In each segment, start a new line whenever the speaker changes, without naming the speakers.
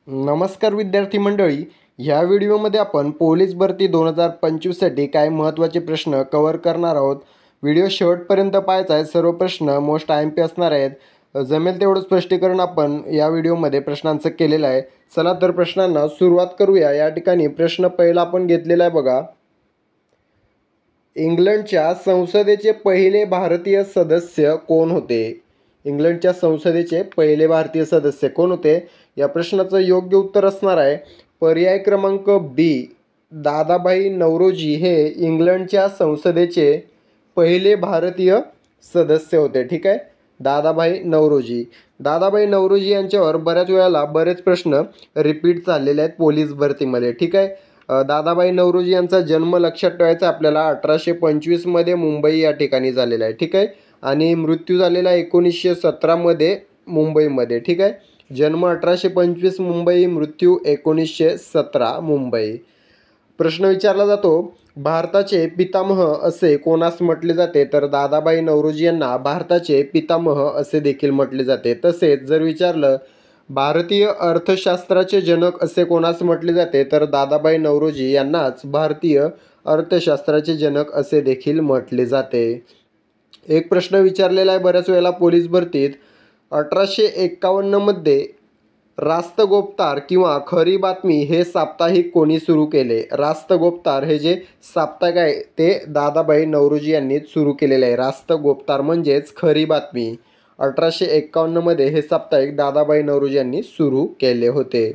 नमस्कार विद्यार्थी मंडळी, ह्या व्हिडिओमध्ये आपण पोलीस भरती 2025साठी काय महत्त्वाचे प्रश्न कव्हर करणार आहोत. व्हिडिओ शेवटपर्यंत पाहायचा आहे. सर्व प्रश्न मोस्ट IMP असणार आहेत. जमेल तेवढं स्पष्टीकरण आपण या व्हिडिओमध्ये प्रश्नांचं केलेलं आहे. चला तर प्रश्नांना सुरुवात करूया. या ठिकाणी प्रश्न पहिला आपण घेतलेला आहे बघा. इंग्लंडच्या संसदेचे पहिले भारतीय सदस्य कोण होते? इंग्लंडच्या संसदेचे पहिले भारतीय सदस्य कोण होते? या प्रश्नाचं योग्य उत्तर असणार आहे पर्याय क्रमांक बी, दादाभाई नौरोजी हे इंग्लंडच्या संसदेचे पहिले भारतीय सदस्य होते. ठीक आहे, दादाभाई नौरोजी. दादाभाई नौरोजी यांच्यावर बऱ्याच वेळेला बरेच प्रश्न रिपीट झालेले आहेत पोलीस भरतीमध्ये. ठीक आहे, दादाभाई नौरोजी यांचा जन्म लक्षात ठेवायचा आपल्याला 1825मध्ये मुंबई या ठिकाणी झालेला आहे. ठीक आहे, आणि मृत्यू झालेला 1917मध्ये मुंबईमध्ये. ठीक आहे, जन्म 1825 मुंबई, मृत्यू 1917 मुंबई. प्रश्न विचारला जातो, भारताचे पितामह असे कोणास म्हटले जाते? तर दादाभाई नौरोजी यांना भारताचे पितामह असे देखील म्हटले जाते. तसेच जर विचारलं भारतीय अर्थशास्त्राचे जनक असे कोणास म्हटले जाते? तर दादाभाई नौरोजी यांनाच भारतीय अर्थशास्त्राचे जनक असे देखील म्हटले जाते. एक प्रश्न विचारलेला आहे बऱ्याच वेळेला पोलीस भरतीत, 1851मध्ये रास्तगोपतार किंवा खरी बातमी हे साप्ताहिक कोणी सुरू केले? रास्तगोपतार हे जे साप्ताहिक आहे ते दादाभाई नौरोजी यांनीच सुरू केलेले आहे. रास्तगोपतार म्हणजेच खरी बातमी 1851मध्ये हे साप्ताहिक दादाभाई नौरोजी यांनी सुरू केले होते.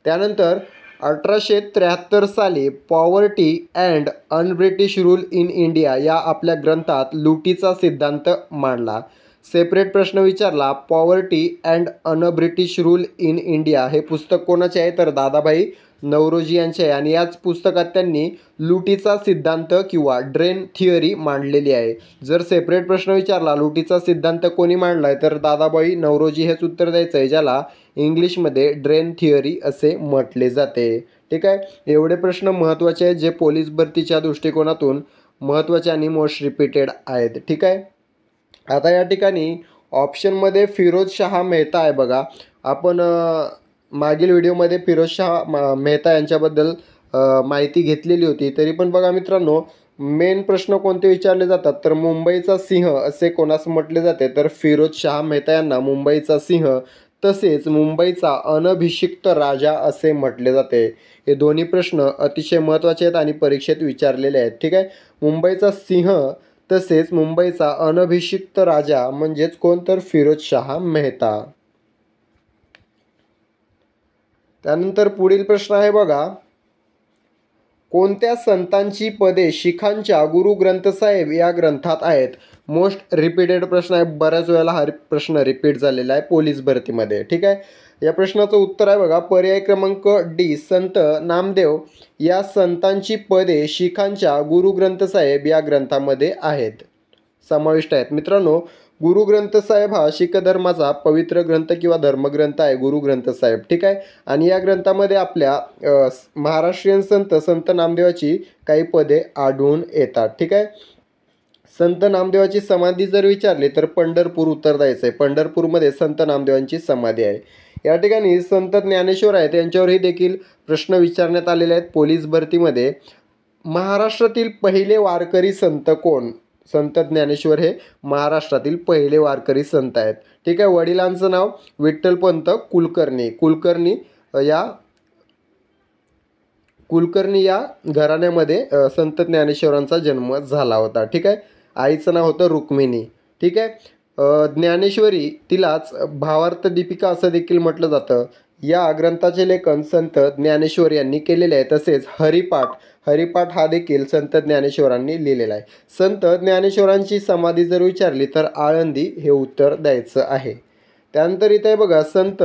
त्यानंतर 1873 साली poverty and un-British rule in India या आपल्या ग्रंथात लुटीचा सिद्धांत मांडला. सेपरेट प्रश्न विचारला, poverty and un-British rule in India हे पुस्तक कोणाचे आहे? तर दादाभाई नौरोजी यांचे आहे. आणि याच पुस्तकात त्यांनी लुटीचा सिद्धांत किंवा ड्रेन थिअरी मांडलेली आहे. जर सेपरेट प्रश्न विचारला लुटीचा सिद्धांत कोणी मांडला आहे? तर दादाभाई नौरोजी हेच उत्तर द्यायचं आहे, ज्याला इंग्लिशमध्ये ड्रेन थिअरी असे म्हटले जाते. ठीक आहे, एवढे प्रश्न महत्त्वाचे आहेत जे पोलीस भरतीच्या दृष्टिकोनातून महत्त्वाचे आणि मोस्ट रिपीटेड आहेत. ठीक आहे, आता या ठिकाणी ऑप्शनमध्ये फिरोजशाह मेहता आहे बघा. आपण मागील व्हिडिओमध्ये फिरोजशाह मेहता यांच्याबद्दल माहिती घेतलेली होती. तरी पण बघा मित्रांनो, मेन प्रश्न कोणते विचारले जातात? तर मुंबईचा सिंह असे कोणास म्हटले जाते? तर फिरोजशाह मेहता यांना मुंबईचा सिंह तसेच मुंबईचा अनभिषिक्त राजा असे म्हटले जाते. हे दोन्ही प्रश्न अतिशय महत्त्वाचे आहेत आणि परीक्षेत विचारलेले आहेत. ठीक आहे, मुंबईचा सिंह तसेच मुंबईचा अनभिषिक्त राजा म्हणजेच कोण? तर फिरोजशाह मेहता. त्यानंतर पुढील प्रश्न आहे बघा, कोणत्या संतांची पदे शिखांच्या गुरु ग्रंथसाहेब या ग्रंथात आहेत? मोस्ट रिपीटेड प्रश्न आहे. बऱ्याच वेळेला हा प्रश्न रिपीट झालेला आहे पोलीस भरतीमध्ये. ठीक आहे, या प्रश्नाचं उत्तर आहे बघा पर्याय क्रमांक डी, संत नामदेव या संतांची पदे शिखांच्या गुरु ग्रंथसाहेब या ग्रंथामध्ये आहेत, समाविष्ट आहेत. मित्रांनो, गुरु ग्रंथसाहेब हा शीख धर्माचा पवित्र ग्रंथ किंवा धर्मग्रंथ आहे गुरु ग्रंथसाहेब. ठीक आहे, आणि या ग्रंथामध्ये आपल्या महाराष्ट्रीयन संत नामदेवाची काही पदे आढळून येतात. ठीक आहे, संत नामदेवाची समाधी जर विचारली तर पंढरपूर उत्तर द्यायचं आहे. पंढरपूरमध्ये संत नामदेवांची समाधी आहे. या ठिकाणी संत ज्ञानेश्वर आहेत, यांच्यावरही देखील प्रश्न विचारण्यात आलेले आहेत पोलीस भरतीमध्ये. महाराष्ट्रातील पहिले वारकरी संत कोण? संत ज्ञानेश्वर हे महाराष्ट्रातील पहिले वारकरी संत आहेत. ठीक आहे, वडिलांचं नाव विठ्ठलपंत कुलकर्णी. कुलकर्णी या घराण्यामध्ये संत ज्ञानेश्वरांचा जन्म झाला होता. ठीक आहे, आईचं नाव होतं रुक्मिणी. ठीक आहे, ज्ञानेश्वरी तिलाच भावार्थ दीपिका असं देखील म्हटलं जातं. या ग्रंथाचे लेखन संत ज्ञानेश्वर यांनी केलेले आहे. तसेच हरिपाठ हा देखील संत ज्ञानेश्वरांनी लिहिलेला आहे. संत ज्ञानेश्वरांची समाधी जर विचारली तर आळंदी हे उत्तर द्यायचं आहे. त्यानंतर इथे बघा, संत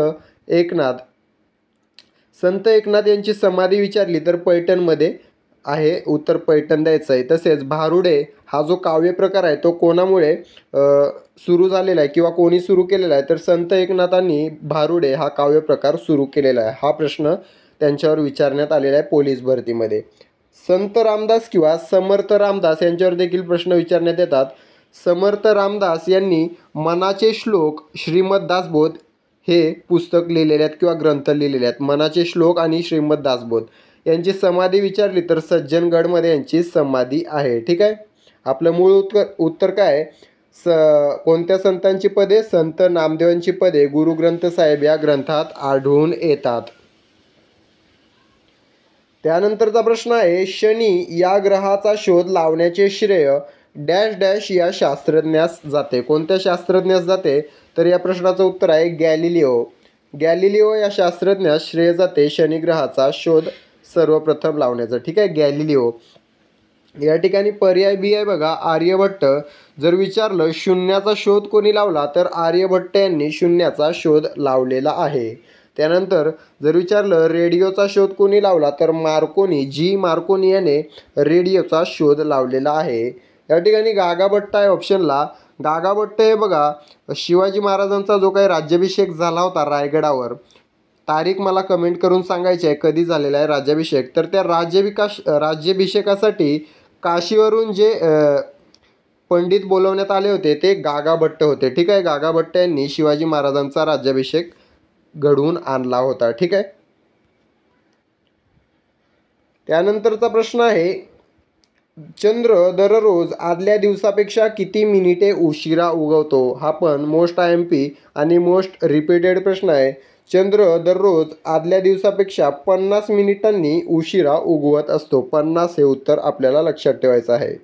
एकनाथ यांची समाधी विचारली तर पैठणमध्ये आहे, उत्तर पैठण द्यायचं आहे. तसेच भारुडे हा जो काव्य प्रकार आहे तो कोणामुळे सुरू झालेला आहे किंवा कोणी सुरू केलेला आहे? तर संत एकनाथांनी भारुडे हा काव्य प्रकार सुरू केलेला आहे. हा प्रश्न त्यांच्यावर विचारण्यात आलेला आहे पोलीस भरतीमध्ये. संत रामदास किंवा समर्थ रामदास यांच्यावर देखील प्रश्न विचारण्यात येतात. समर्थ रामदास यांनी मनाचे श्लोक श्रीमद दासबोध हे पुस्तक लिहिलेले आहेत किंवा ग्रंथ लिहिलेले आहेत. मनाचे श्लोक आणि श्रीमद दासबोध यांची समाधी विचारली तर सज्जनगडमध्ये यांची समाधी आहे. ठीक आहे. आपलं मूळ उत्तर काय आहे? कोणत्या संतांची पदे? संत नामदेवांची पदे गुरुग्रंथ साहेब या ग्रंथात आढळून येतात. त्यानंतरचा प्रश्न आहे, शनी या ग्रहाचा शोध लावण्याचे श्रेय डॅश डॅश या शास्त्रज्ञास जाते. कोणत्या शास्त्रज्ञास जाते? तर या प्रश्नाचं उत्तर आहे गॅलिलिओ. गॅलिलिओ या शास्त्रज्ञास श्रेय जाते शनी ग्रहाचा शोध सर्वप्रथम लावण्याचं. ठीक आहे, गॅलिलिओ. या ठिकाणी पर्याय बी आहे बघा, आर्यभट्ट. जर विचारलं शून्याचा शोध कोणी लावला तर आर्यभट्ट यांनी शून्याचा शोध लावलेला आहे. त्यानंतर जर विचारलं रेडिओचा शोध कोणी लावला तर मार्कोनी, जी मार्कोनी याने रेडिओचा शोध लावलेला आहे. या ठिकाणी गागाभट्ट आहे ऑप्शनला. गागाभट्ट हे बघा शिवाजी महाराजांचा जो काही राज्याभिषेक झाला होता रायगडावर, तारीख मला कमेंट करून सांगायची आहे कधी झालेला आहे राज्याभिषेक. तर त्या राज्याभिषेकासाठी काशीवरून जे पंडित बोलवण्यात आले होते ते गागाभट्ट होते. ठीक आहे, गागाभट्ट यांनी शिवाजी महाराजांचा राज्याभिषेक घडवून आणला होता. ठीक आहे. त्यानंतरचा प्रश्न आहे, चंद्र दररोज आदल्या दिवसापेक्षा किती मिनिटे उशिरा उगवतो? हा पण मोस्ट IMP आणि मोस्ट रिपीटेड प्रश्न आहे. चंद्र दररोज आदल्या दिवसापेक्षा 50 मिनिटांनी उशिरा उगवत असतो. 50 हे उत्तर आपल्याला लक्षात ठेवायचं आहे.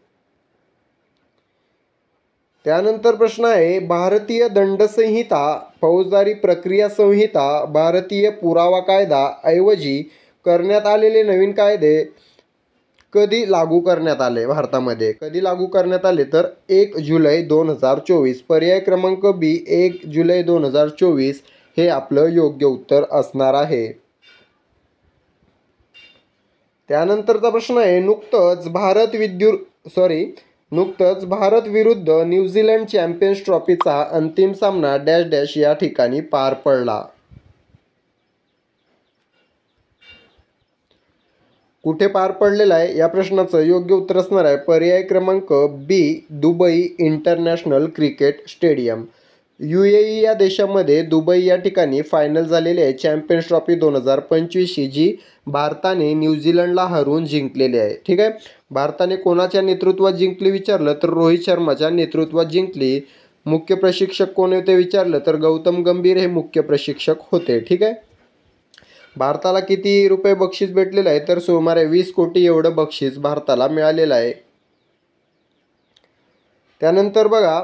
त्यानंतर प्रश्न आहे, भारतीय दंडसंहिता, फौजदारी प्रक्रिया संहिता, भारतीय पुरावा कायदा ऐवजी करण्यात आलेले नवीन कायदे कधी लागू करण्यात आले? भारतामध्ये कधी लागू करण्यात आले? तर 1 जुलै 2024. पर्याय क्रमांक बी 1 जुलै 2024 हे आपलं योग्य उत्तर असणार आहे. त्यानंतरचा प्रश्न आहे, नुकतंच भारत विरुद्ध न्यूझीलंड चॅम्पियन्स ट्रॉफीचा अंतिम सामना डॅश डॅश या ठिकाणी पार पडला. कुठे पार पडलेला आहे? या प्रश्नाचं योग्य उत्तर असणार आहे पर्याय क्रमांक B Dubai international cricket stadium. UAE या देशामध्ये दुबई या ठिकाणी फायनल झालेली आहे चॅम्पियन्स ट्रॉफी 2025 जी भारताने न्यूझीलंडला हरवून जिंकलेली आहे. ठीक आहे. भारताने कोणाच्या नेतृत्वात जिंकली विचारलं तर रोहित शर्माच्या नेतृत्वात जिंकली. मुख्य प्रशिक्षक कोण होते विचारलं तर गौतम गंभीर हे मुख्य प्रशिक्षक होते. ठीक आहे. भारताला किती रुपये बक्षीस भेटलेलं आहे? तर सुमारे 20 कोटी एवढं बक्षीस भारताला मिळालेलं आहे. त्यानंतर बघा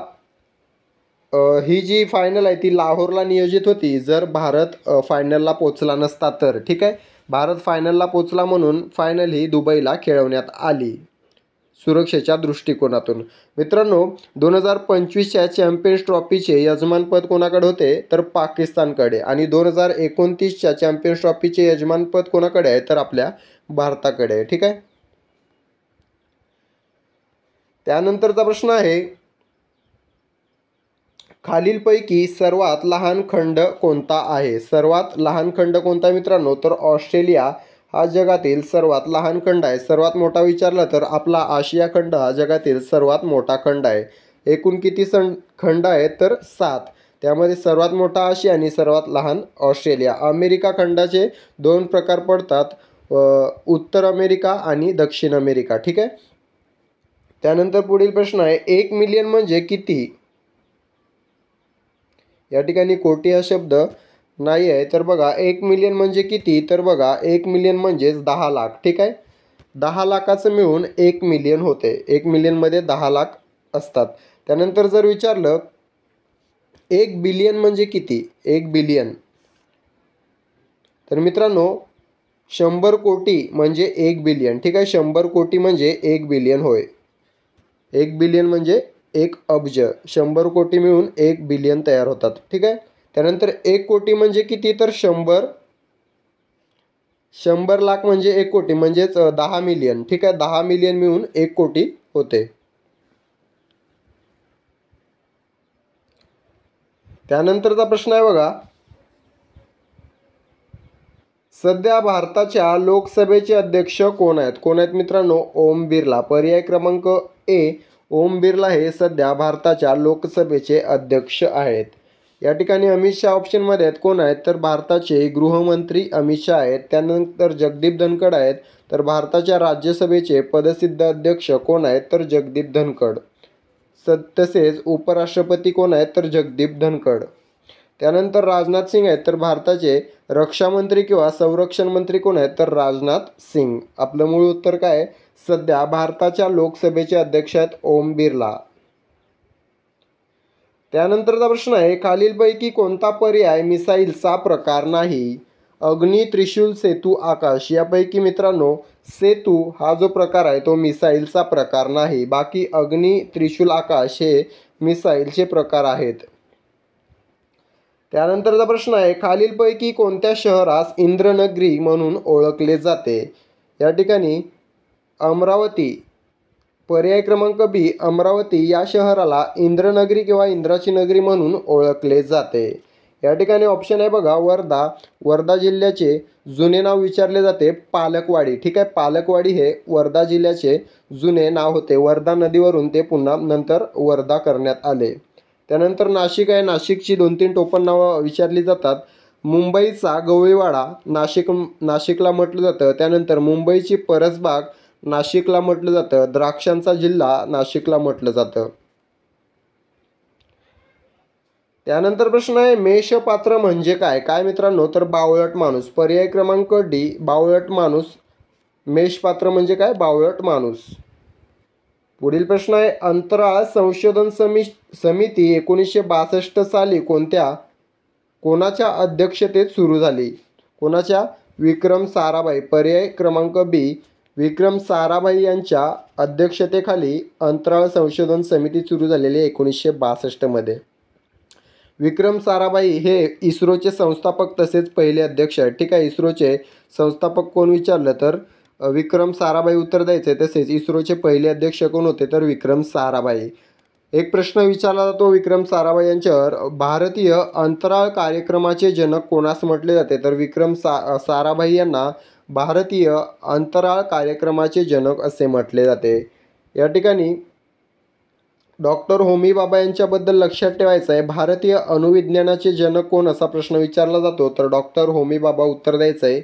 ही जी फायनल आहे ती लाहोरला नियोजित होती. जर भारत फायनलला पोचला नसता तर. ठीक आहे. भारत फायनलला पोचला म्हणून फायनल ही दुबईला खेळवण्यात आली सुरक्षेच्या दृष्टिकोनातून. मित्रांनो 2025च्या चॅम्पियन्स ट्रॉफीचे यजमानपद कोणाकडे होते? तर पाकिस्तानकडे. आणि 2029च्या चॅम्पियन्स ट्रॉफीचे यजमानपद कोणाकडे आहे? तर आपल्या भारताकडे आहे. ठीक आहे. त्यानंतरचा प्रश्न आहे, खालीलपैकी सर्वात लहान खंड कोणता आहे? सर्वात लहान खंड कोणता मित्रांनो? तर ऑस्ट्रेलिया हा जगातील सर्वात लहान खंड आहे. सर्वात मोठा विचारला तर आपला आशिया खंड हा जगातील सर्वात मोठा खंड आहे. एकूण किती खंड आहेत? तर 7. त्यामध्ये सर्वात मोठा आशिया आणि सर्वात लहान ऑस्ट्रेलिया. अमेरिका खंडाचे 2 प्रकार पडतात, उत्तर अमेरिका आणि दक्षिण अमेरिका. ठीक आहे. त्यानंतर पुढील प्रश्न आहे, 1 मिलियन म्हणजे किती? या ठिकाणी कोटी हा शब्द नाही आहे. तर बघा 1 मिलियन म्हणजे किती? तर बघा 1 मिलियन म्हणजेच 10 लाख. ठीक आहे. 10 लाखाचं मिळून 1 मिलियन होते. 1 मिलियनमध्ये 10 लाख असतात. त्यानंतर जर विचारलं 1 बिलियन म्हणजे किती? 1 बिलियन तर मित्रांनो 100 कोटी म्हणजे 1 बिलियन. ठीक आहे. 100 कोटी म्हणजे 1 बिलियन होय. 1 बिलियन म्हणजे 1 अब्ज. 100 कोटी मिळून 1 बिलियन तयार होतात. ठीक आहे. त्यानंतर 1 कोटी म्हणजे किती? तर 100 लाख म्हणजे 1 कोटी म्हणजेच 10 मिलियन. ठीक आहे. 10 मिलियन मिळून 1 कोटी होते. त्यानंतरचा प्रश्न आहे बघा, सध्या भारताच्या लोकसभेचे अध्यक्ष कोण आहेत? कोण आहेत मित्रांनो? ओम बिर्ला. पर्याय क्रमांक ए ओम बिर्ला हे सध्या भारताच्या लोकसभेचे अध्यक्ष आहेत. या ठिकाणी अमित शहा ऑप्शनमध्ये आहेत. कोण आहेत तर भारताचे गृहमंत्री अमित शहा आहेत. त्यानंतर जगदीप धनखड आहेत. तर भारताच्या राज्यसभेचे पदसिद्ध अध्यक्ष कोण आहेत तर जगदीप धनखड. तसेच उपराष्ट्रपती कोण आहेत तर जगदीप धनखड. त्यानंतर राजनाथ सिंग आहेत. तर भारताचे रक्षामंत्री किंवा संरक्षण मंत्री कोण आहेत तर राजनाथ सिंग. आपलं मूळ उत्तर काय आहे? सध्या भारताच्या लोकसभेचे अध्यक्ष आहेत ओम बिर्ला. त्यानंतरचा प्रश्न आहे, खालीलपैकी कोणता पर्याय मिसाईलचा प्रकार नाही? अग्नी, त्रिशूल, सेतू, आकाश यापैकी मित्रांनो सेतू हा जो प्रकार आहे तो मिसाईलचा प्रकार नाही. बाकी अग्नी, त्रिशूल, आकाश हे मिसाईलचे प्रकार आहेत. त्यानंतरचा प्रश्न आहे, खालीलपैकी कोणत्या शहरास इंद्रनगरी म्हणून ओळखले जाते? या ठिकाणी अमरावती, पर्याय क्रमांक बी अमरावती या शहराला इंद्रनगरी किंवा इंद्राची नगरी म्हणून ओळखले जाते. या ठिकाणी ऑप्शन आहे बघा वर्धा. वर्धा जिल्ह्याचे जुने नाव विचारले जाते पालकवाडी. ठीक आहे, पालकवाडी हे वर्धा जिल्ह्याचे जुने नाव होते. वर्धा नदीवरून ते पुन्हा नंतर वर्धा करण्यात आले. त्यानंतर नाशिक आहे. नाशिकची 2-3 टोपण नावं विचारली जातात. मुंबईचा गवळीवाडा नाशिकला म्हटलं जातं. त्यानंतर मुंबईची परसबाग नाशिकला म्हटलं जातं. द्राक्षांचा जिल्हा नाशिकला म्हटलं जातं. त्यानंतर प्रश्न आहे, मेषपात्र म्हणजे काय? काय मित्रांनो तर बावळट माणूस. पर्याय क्रमांक डी बावळट माणूस. मेषपात्र म्हणजे काय? बावळट माणूस. पुढील प्रश्न आहे, अंतराळ संशोधन समिती 1962 साली कोणाच्या अध्यक्षतेत सुरू झाली? कोणाच्या? विक्रम साराभाई. पर्याय क्रमांक बी विक्रम साराभाई यांच्या अध्यक्षतेखाली अंतराळ संशोधन समिती सुरू झालेली आहे 1962 मध्ये. विक्रम साराभाई हे इस्रोचे संस्थापक तसेच पहिले अध्यक्ष आहेत. ठीक आहे, इस्रोचे संस्थापक कोण विचारलं तर विक्रम साराभाई उत्तर द्यायचे. तसेच इस्रोचे पहिले अध्यक्ष कोण होते तर विक्रम साराभाई. एक प्रश्न विचारला जातो विक्रम साराभाई यांच्यावर, भारतीय अंतराळ कार्यक्रमाचे जनक कोणास म्हटले जाते? तर विक्रम साराभाई यांना भारतीय अंतराळ कार्यक्रमाचे जनक असे म्हटले जाते. या ठिकाणी डॉक्टर होमी बाबा यांच्याबद्दल लक्षात ठेवायचं आहे. भारतीय अणुविज्ञानाचे जनक कोण असा प्रश्न विचारला जातो तर डॉक्टर होमी बाबा उत्तर द्यायचं आहे.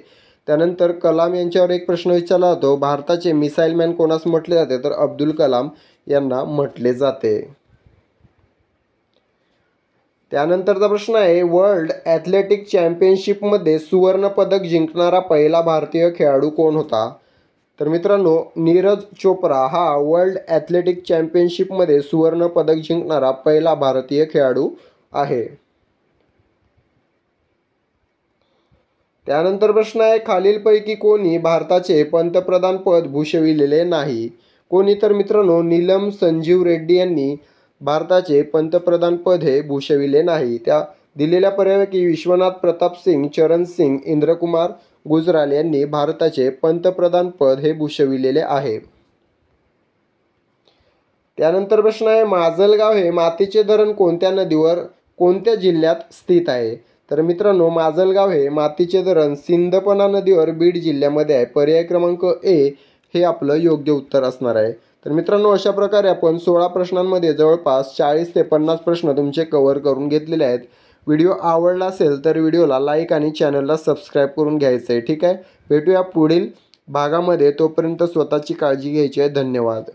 त्यानंतर कलाम यांच्यावर एक प्रश्न विचारला जातो, भारताचे मिसाईल मॅन कोणास म्हटले जाते? तर अब्दुल कलाम यांना म्हटले जाते. त्यानंतरचा प्रश्न आहे, वर्ल्ड ॲथलेटिक चॅम्पियनशिपमध्ये सुवर्णपदक जिंकणारा पहिला भारतीय खेळाडू कोण होता? तर मित्रांनो नीरज चोप्रा हा वर्ल्ड ॲथलेटिक चॅम्पियनशिपमध्ये सुवर्णपदक जिंकणारा पहिला भारतीय खेळाडू आहे. त्यानंतर प्रश्न आहे, खालीलपैकी कोणी भारताचे पंतप्रधान पद भूषविलेले नाही? कोणी? तर मित्रांनो नीलम संजीव रेड्डी यांनी भारताचे पंतप्रधान पद हे भूषविले नाही. त्या दिलेल्या पर्यायापैकी विश्वनाथ प्रताप सिंग, चरण सिंग, इंद्रकुमार गुजराल यांनी भारताचे पंतप्रधान पद हे भूषविलेले आहे. त्यानंतर प्रश्न आहे, माजलगाव हे मातीचे धरण कोणत्या नदीवर कोणत्या जिल्ह्यात स्थित आहे? तर मित्रांनो माजलगाव हे मातीचे धरण सिंदपना नदीवर बीड जिल्ह्यामध्ये आहे. पर्याय क्रमांक ए हे आपलं योग्य उत्तर असणार आहे. तर मित्रांनो अशा प्रकारे आपण 16 प्रश्नांमध्ये जवळपास 40 ते 50 प्रश्न तुमचे कव्हर करून घेतलेले आहेत. व्हिडिओ आवडला असेल तर व्हिडिओला लाईक आणि चॅनलला सबस्क्राईब करून घ्यायचं आहे. ठीक आहे, भेटूया पुढील भागामध्ये. तोपर्यंत स्वतःची काळजी घ्यायची आहे. धन्यवाद.